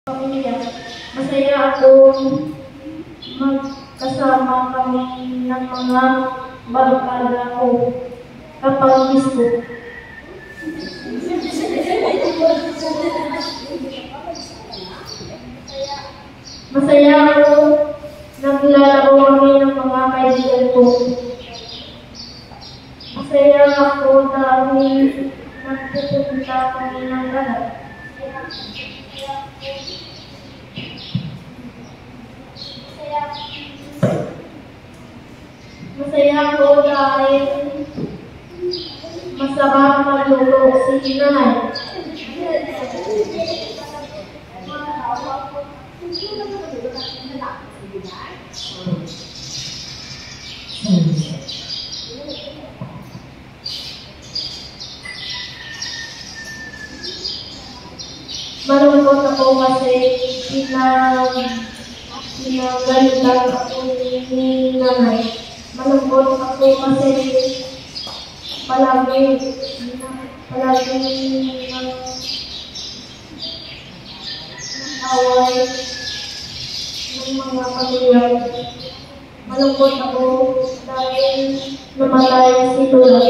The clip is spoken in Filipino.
Pamilya. Masaya ako magkasama kami ng mga barkada ko kapag gusto. Masaya ako naglalaro kami ng mga kaibigan ko. Masaya ako dahil nagpupunta kami ng lahat. Masaya ako dahil masarap magluto si Nanay. Malungkot ako kasi pinagalitan ako ni Nanay. Malungkot ako kasi palagi away ng mga pamilya. Malungkot ako dahil namatay si Lola.